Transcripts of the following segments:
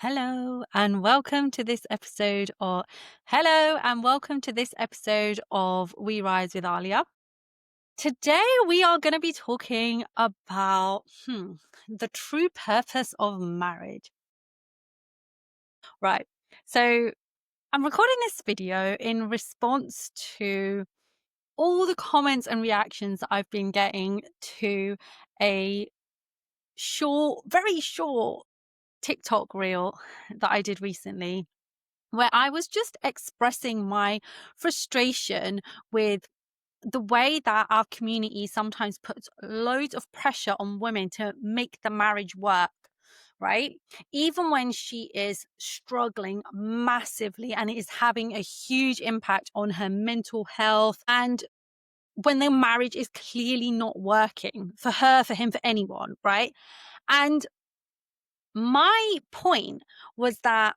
Hello and welcome to this episode or hello and welcome to this episode of WeRise with Aaliyah. Today we are going to be talking about the true purpose of marriage. Right. So I'm recording this video in response to all the comments and reactions that I've been getting to a very short TikTok reel that I did recently, where I was just expressing my frustration with the way that our community sometimes puts loads of pressure on women to make the marriage work, right? Even when she is struggling massively and it is having a huge impact on her mental health, and when the marriage is clearly not working for her, for him, for anyone, right? And my point was that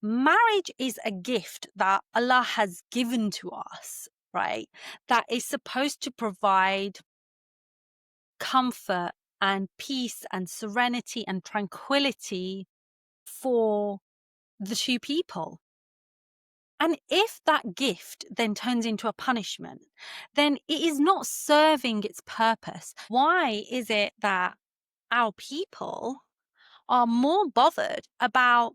marriage is a gift that Allah has given to us, right? That is supposed to provide comfort and peace and serenity and tranquility for the two people. And if that gift then turns into a punishment, then it is not serving its purpose. Why is it that our people are more bothered about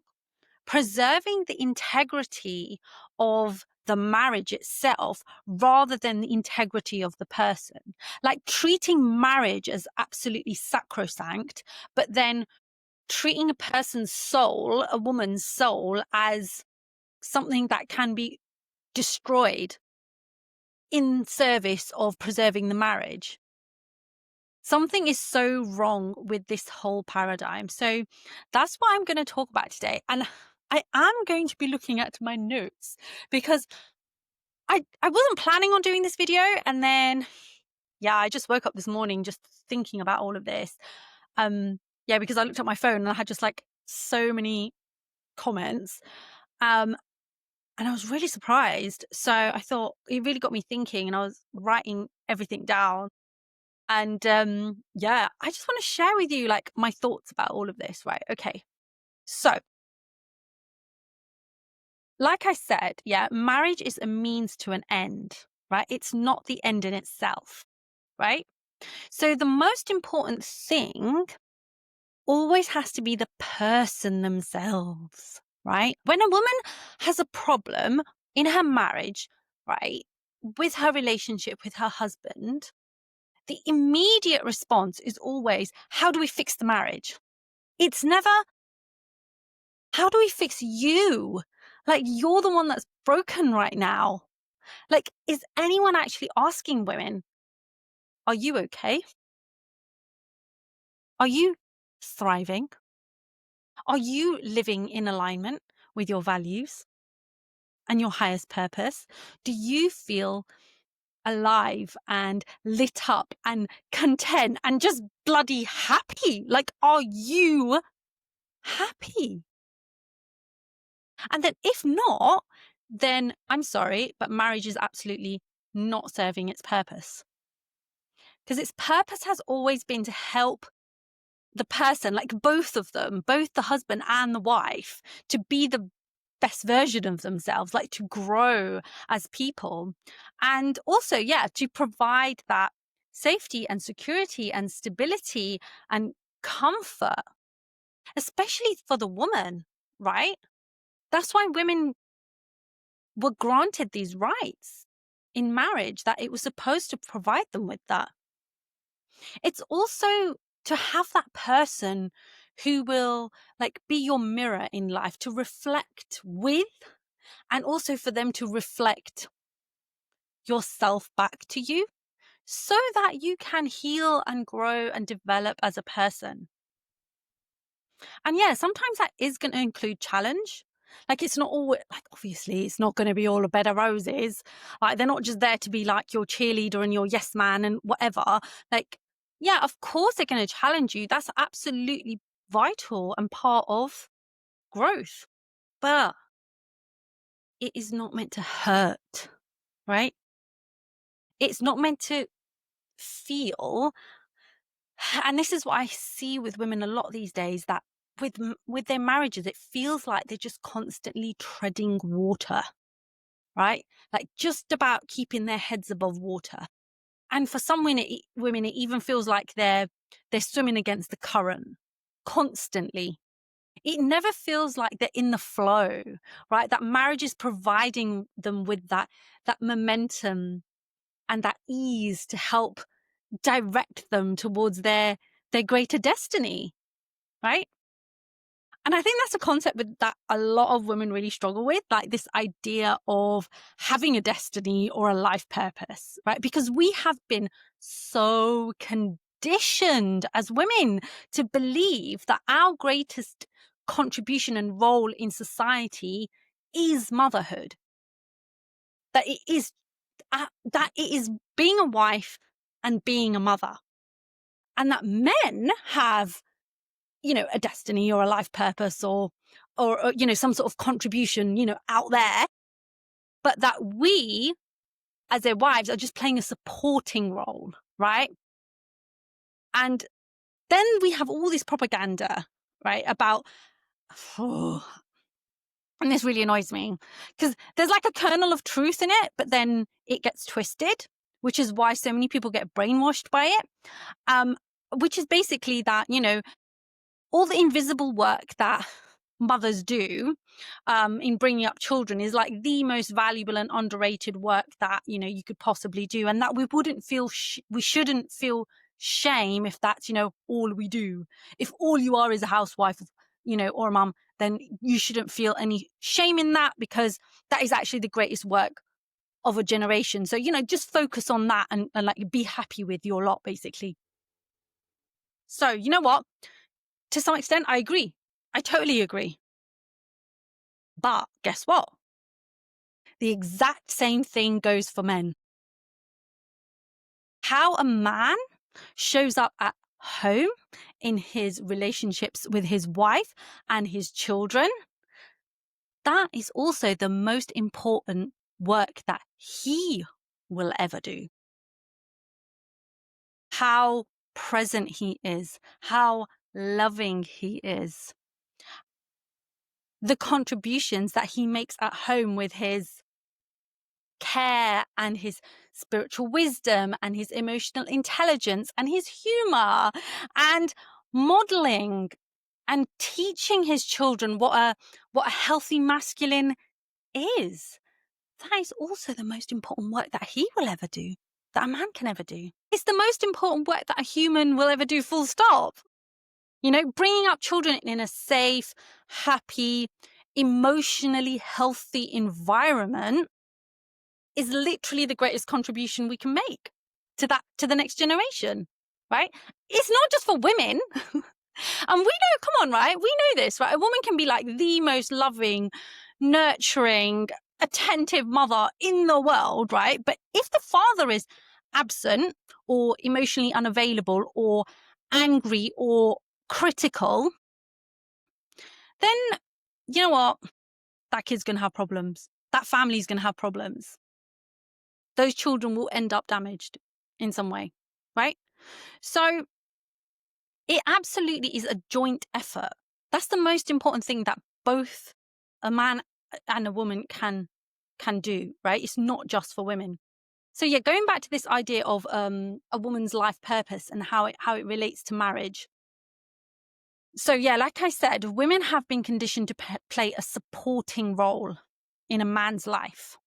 preserving the integrity of the marriage itself rather than the integrity of the person? Like treating marriage as absolutely sacrosanct, but then treating a person's soul, a woman's soul, as something that can be destroyed in service of preserving the marriage. Something is so wrong with this whole paradigm. So that's what I'm going to talk about today. And I am going to be looking at my notes because I wasn't planning on doing this video. And then, I just woke up this morning just thinking about all of this. Because I looked at my phone and I had just like so many comments. And I was really surprised. So I thought it really got me thinking, and I was writing everything down. And I just want to share with you like my thoughts about all of this, right? Okay. So, like I said, marriage is a means to an end, right? It's not the end in itself, right? So the most important thing always has to be the person themselves, right? When a woman has a problem in her marriage, right, with her relationship with her husband, the immediate response is always, how do we fix the marriage? It's never, how do we fix you? Like, you're the one that's broken right now. Like, is anyone actually asking women, are you okay? Are you thriving? Are you living in alignment with your values and your highest purpose? Do you feel alive and lit up and content and just bloody happy? Like, are you happy? And then if not, then I'm sorry, but marriage is absolutely not serving its purpose. Because its purpose has always been to help the person, like both of them, both the husband and the wife, to be the best version of themselves, like to grow as people. And also, to provide that safety and security and stability and comfort, especially for the woman, right? That's why women were granted these rights in marriage, that it was supposed to provide them with that. It's also to have that person who will like be your mirror in life, to reflect with, and also for them to reflect yourself back to you so that you can heal and grow and develop as a person. And sometimes that is going to include challenge. Like, it's not all like, obviously it's not going to be all a bed of roses. Like, they're not just there to be like your cheerleader and your yes man and whatever. Like, of course they're going to challenge you. That's absolutely vital and part of growth. But it is not meant to hurt, right? It's not meant to feel. And this is what I see with women a lot these days, that with their marriages, it feels like they're just constantly treading water, right? Like just about keeping their heads above water. And for some women, it even feels like they're swimming against the current constantly. It never feels like they're in the flow, right? That marriage is providing them with that momentum and that ease to help direct them towards their greater destiny, right? And I think that's a concept that a lot of women really struggle with, like this idea of having a destiny or a life purpose, right? Because we have been so conditioned as women to believe that our greatest contribution and role in society is motherhood. That it is being a wife and being a mother. And that men have, a destiny or a life purpose or some sort of contribution, out there, but that we as their wives are just playing a supporting role, right? And then we have all this propaganda, right, about, and this really annoys me because there's like a kernel of truth in it, but then it gets twisted, which is why so many people get brainwashed by it, which is basically that, all the invisible work that mothers do in bringing up children is like the most valuable and underrated work that you could possibly do, and that we shouldn't feel shame if that's all we do. If all you are is a housewife, or a mum, then you shouldn't feel any shame in that, because that is actually the greatest work of a generation. So just focus on that and like be happy with your lot, basically. So you know what? To some extent, I agree. I totally agree. But guess what? The exact same thing goes for men. How a man shows up at home in his relationships with his wife and his children, that is also the most important work that he will ever do. How present he is, how loving he is. The contributions that he makes at home with his care and his spiritual wisdom and his emotional intelligence and his humor and modeling and teaching his children what a healthy masculine is. That is also the most important work that he will ever do, that a man can ever do. It's the most important work that a human will ever do, full stop. Bringing up children in a safe, happy, emotionally healthy environment is literally the greatest contribution we can make to the next generation, right? It's not just for women. And we know, come on, right? We know this, right? A woman can be like the most loving, nurturing, attentive mother in the world, right? But if the father is absent or emotionally unavailable or angry or critical, then you know what? That kid's going to have problems. That family's going to have problems. Those children will end up damaged in some way, right? So it absolutely is a joint effort. That's the most important thing that both a man and a woman can do, right? It's not just for women. So yeah, going back to this idea of a woman's life purpose and how it relates to marriage. So yeah, like I said, women have been conditioned to play a supporting role in a man's life.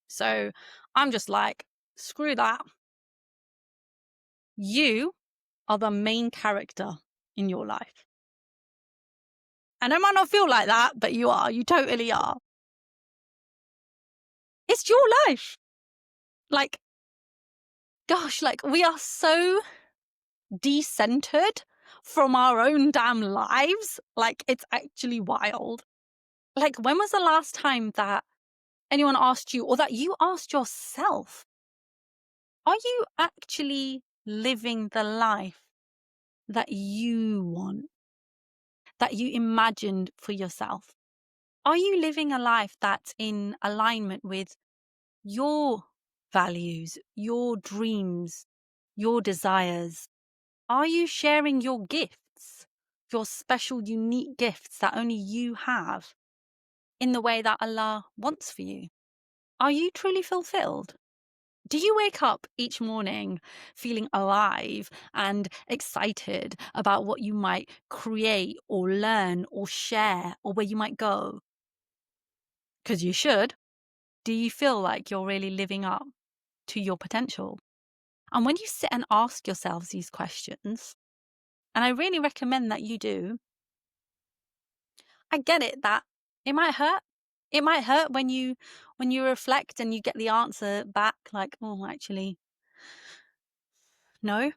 So I'm just like, screw that. You are the main character in your life. And it might not feel like that, but you are. You totally are. It's your life. Like, gosh, like we are so decentered from our own damn lives. Like, it's actually wild. Like, when was the last time that anyone asked you, or that you asked yourself, are you actually living the life that you want, that you imagined for yourself? Are you living a life that's in alignment with your values, your dreams, your desires? Are you sharing your gifts, your special, unique gifts that only you have in the way that Allah wants for you? Are you truly fulfilled? Do you wake up each morning feeling alive and excited about what you might create or learn or share or where you might go? Because you should. Do you feel like you're really living up to your potential? And when you sit and ask yourselves these questions, and I really recommend that you do, I get it that it might hurt. It might hurt when you reflect and you get the answer back like, oh, actually, no,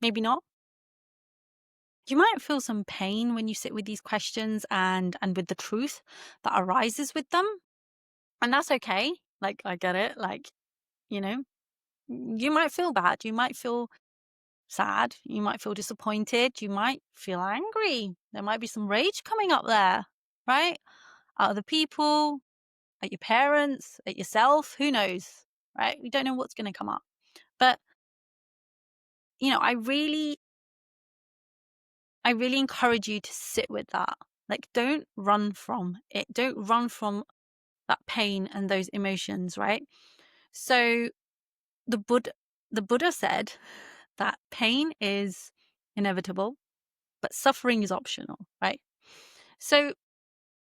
maybe not. You might feel some pain when you sit with these questions and with the truth that arises with them. And that's okay. Like, I get it. Like, you know, you might feel bad. You might feel sad. You might feel disappointed. You might feel angry. There might be some rage coming up there, right? At other people, at your parents, at yourself, who knows, right? We don't know what's going to come up. But, I really encourage you to sit with that. Like, don't run from it. Don't run from that pain and those emotions, right? So the Buddha said that pain is inevitable, but suffering is optional, right? So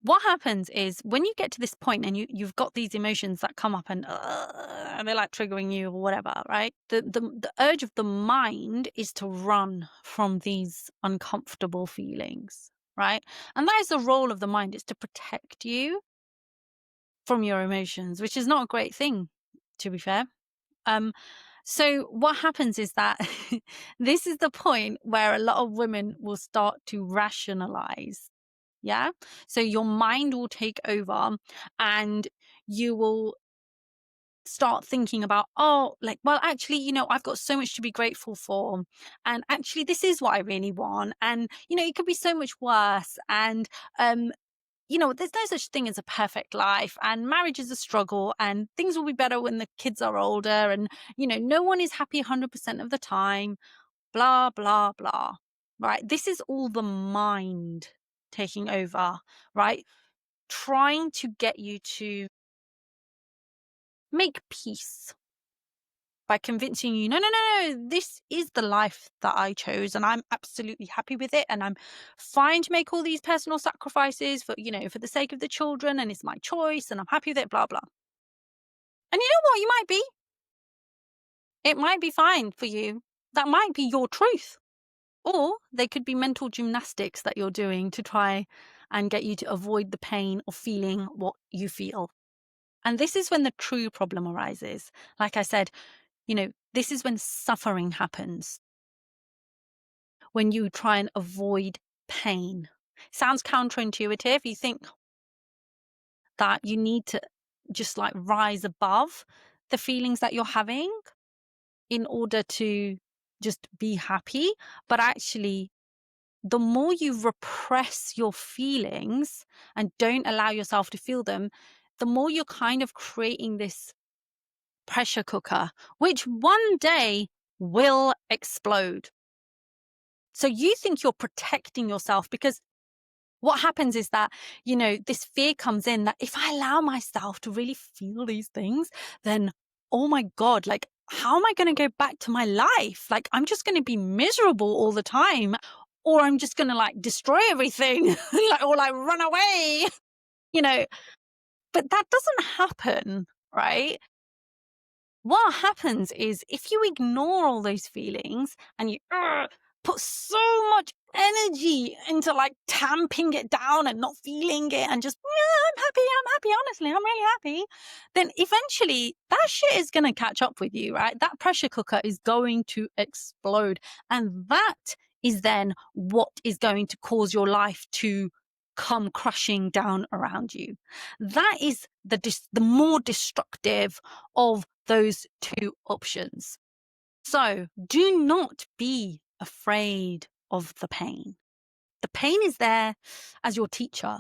what happens is when you get to this point and you've got these emotions that come up and they're like triggering you or whatever, right? The urge of the mind is to run from these uncomfortable feelings, right? And that is the role of the mind, is to protect you from your emotions, which is not a great thing, to be fair. So what happens is that this is the point where a lot of women will start to rationalize. Yeah. So your mind will take over and you will start thinking about, oh, like, well, actually, I've got so much to be grateful for. And actually, this is what I really want. And, it could be so much worse. And, there's no such thing as a perfect life, and marriage is a struggle, and things will be better when the kids are older. And, no one is happy 100% of the time, blah, blah, blah. Right. This is all the mind taking over, right? Trying to get you to make peace by convincing you, no, no, no, no, this is the life that I chose and I'm absolutely happy with it. And I'm fine to make all these personal sacrifices for the sake of the children. And it's my choice and I'm happy with it, blah, blah. And you know what? You might be. It might be fine for you. That might be your truth. Or they could be mental gymnastics that you're doing to try and get you to avoid the pain of feeling what you feel. And this is when the true problem arises. Like I said, this is when suffering happens. When you try and avoid pain. Sounds counterintuitive. You think that you need to just like rise above the feelings that you're having in order to just be happy. But actually, the more you repress your feelings and don't allow yourself to feel them, the more you're kind of creating this pressure cooker, which one day will explode. So you think you're protecting yourself because what happens is that, this fear comes in that if I allow myself to really feel these things, then, oh my God, like, how am I going to go back to my life? Like, I'm just going to be miserable all the time, or I'm just going to like destroy everything, or like run away, but that doesn't happen, right? What happens is if you ignore all those feelings and you put so much energy into like tamping it down and not feeling it and just, I'm happy, honestly, I'm really happy, then eventually that shit is going to catch up with you, right? That pressure cooker is going to explode. And that is then what is going to cause your life to come crushing down around you. That is the more destructive of those two options. So do not be afraid of the pain. The pain is there as your teacher,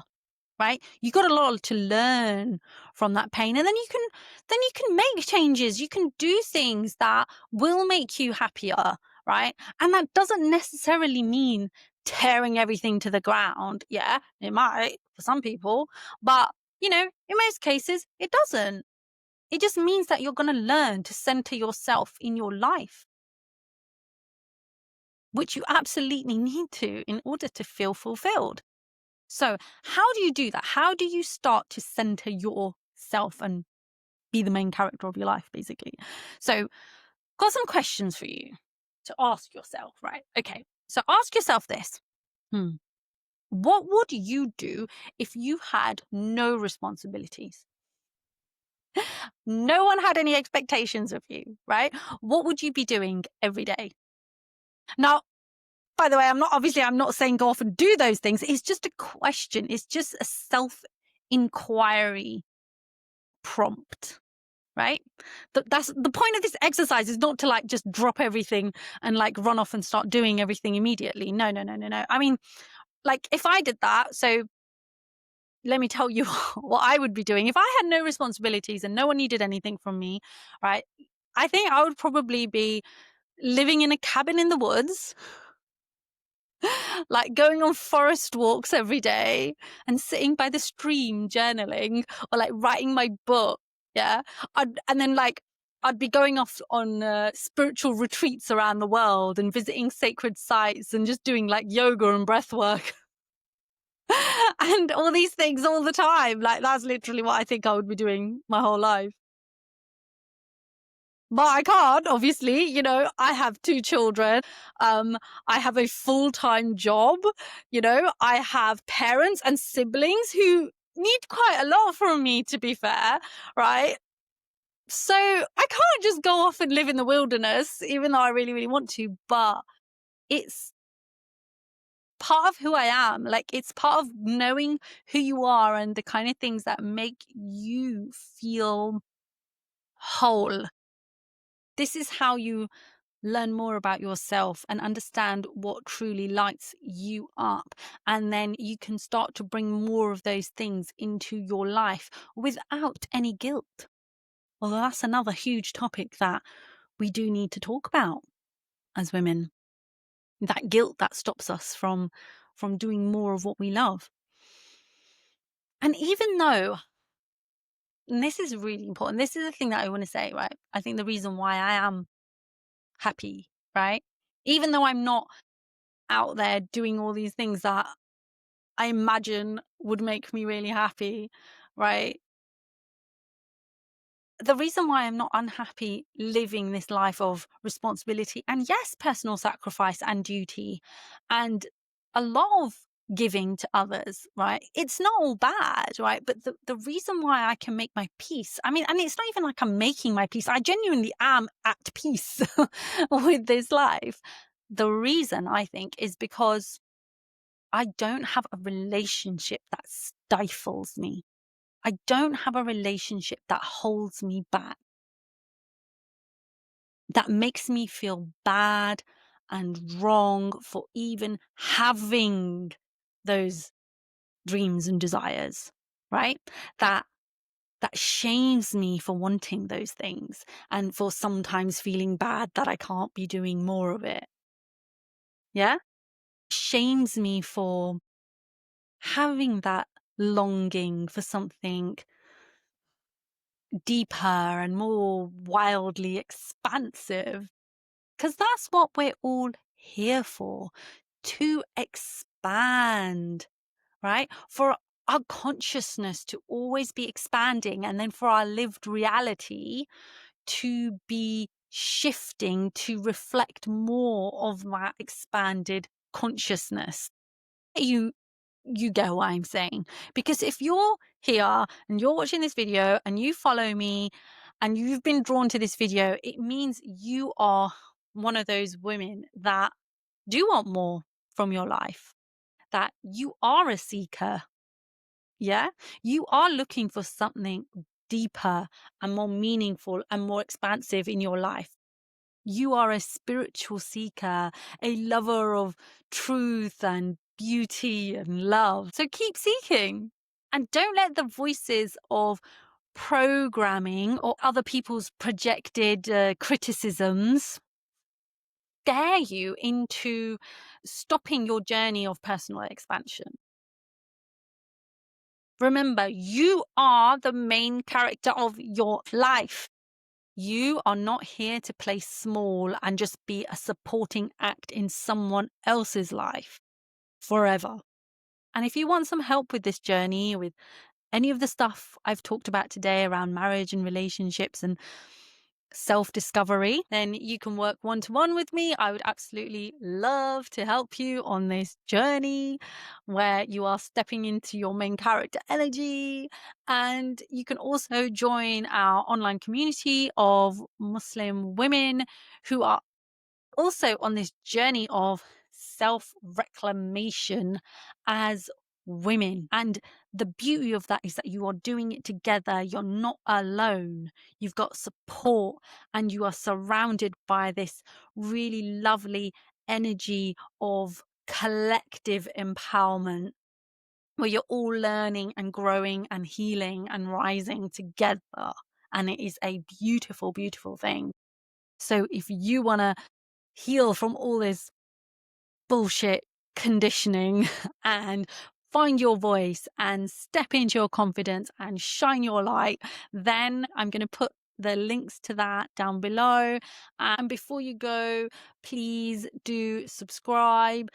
right? You got a lot to learn from that pain, and then you can make changes. You can do things that will make you happier, right? And that doesn't necessarily mean tearing everything to the ground. Yeah, it might for some people, but in most cases, it doesn't. It just means that you're going to learn to center yourself in your life, which you absolutely need to in order to feel fulfilled. So how do you do that? How do you start to center yourself and be the main character of your life, basically? So got some questions for you to ask yourself, right? Okay, so ask yourself this. What would you do if you had no responsibilities? No one had any expectations of you, right? What would you be doing every day? Now, by the way, I'm not saying go off and do those things. It's just a question. It's just a self-inquiry prompt, right? That's the point of this exercise, is not to like just drop everything and like run off and start doing everything immediately. No. I mean, like if I did that, so let me tell you what I would be doing. If I had no responsibilities and no one needed anything from me, right? I think I would probably be living in a cabin in the woods, like going on forest walks every day and sitting by the stream journaling or like writing my book. Yeah. And then like I'd be going off on spiritual retreats around the world and visiting sacred sites and just doing like yoga and breath work. And all these things all the time. Like that's literally what I think I would be doing my whole life. But I can't, obviously, I have 2 children. I have a full-time job. I have parents and siblings who need quite a lot from me, to be fair, right? So I can't just go off and live in the wilderness, even though I really, really want to, but it's part of who I am. Like it's part of knowing who you are and the kind of things that make you feel whole. This is how you learn more about yourself and understand what truly lights you up. And then you can start to bring more of those things into your life without any guilt. Although that's another huge topic that we do need to talk about as women. That guilt that stops us from doing more of what we love. And even though, and this is really important, this is the thing that I want to say, right? I think the reason why I am happy, right? Even though I'm not out there doing all these things that I imagine would make me really happy, right? The reason why I'm not unhappy living this life of responsibility and yes, personal sacrifice and duty and a lot of giving to others, right? It's not all bad, right? But the reason why I can make my peace, I mean, and it's not even like I'm making my peace. I genuinely am at peace with this life. The reason I think is because I don't have a relationship that stifles me. I don't have a relationship that holds me back, that makes me feel bad and wrong for even having those dreams and desires, right? That shames me for wanting those things and for sometimes feeling bad that I can't be doing more of it. Yeah? Shames me for having that longing for something deeper and more wildly expansive. Because that's what we're all here for, to expand, right? For our consciousness to always be expanding, and then for our lived reality to be shifting to reflect more of that expanded consciousness. You get what I'm saying? Because if you're here and you're watching this video and you follow me and you've been drawn to this video, it means you are one of those women that do want more from your life, that you are a seeker. Yeah, you are looking for something deeper and more meaningful and more expansive in your life. You are a spiritual seeker, a lover of truth and beauty and love. So keep seeking and don't let the voices of programming or other people's projected criticisms scare you into stopping your journey of personal expansion. Remember, you are the main character of your life. You are not here to play small and just be a supporting act in someone else's life forever. And if you want some help with this journey, with any of the stuff I've talked about today around marriage and relationships and self-discovery, then you can work one-to-one with me. I would absolutely love to help you on this journey where you are stepping into your main character energy. And you can also join our online community of Muslim women who are also on this journey of self-reclamation as women. And the beauty of that is that you are doing it together. You're not alone. You've got support and you are surrounded by this really lovely energy of collective empowerment where you're all learning and growing and healing and rising together. And it is a beautiful, beautiful thing. So if you want to heal from all this bullshit conditioning and find your voice and step into your confidence and shine your light, then I'm going to put the links to that down below. And before you go, please do subscribe,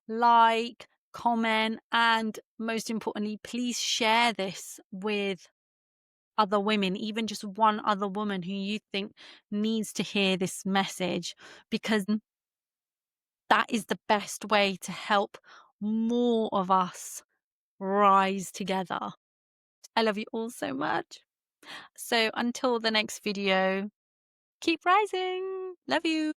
like, comment, and most importantly, please share this with other women, even just one other woman who you think needs to hear this message, because that is the best way to help more of us rise together. I love you all so much. So until the next video, keep rising. Love you.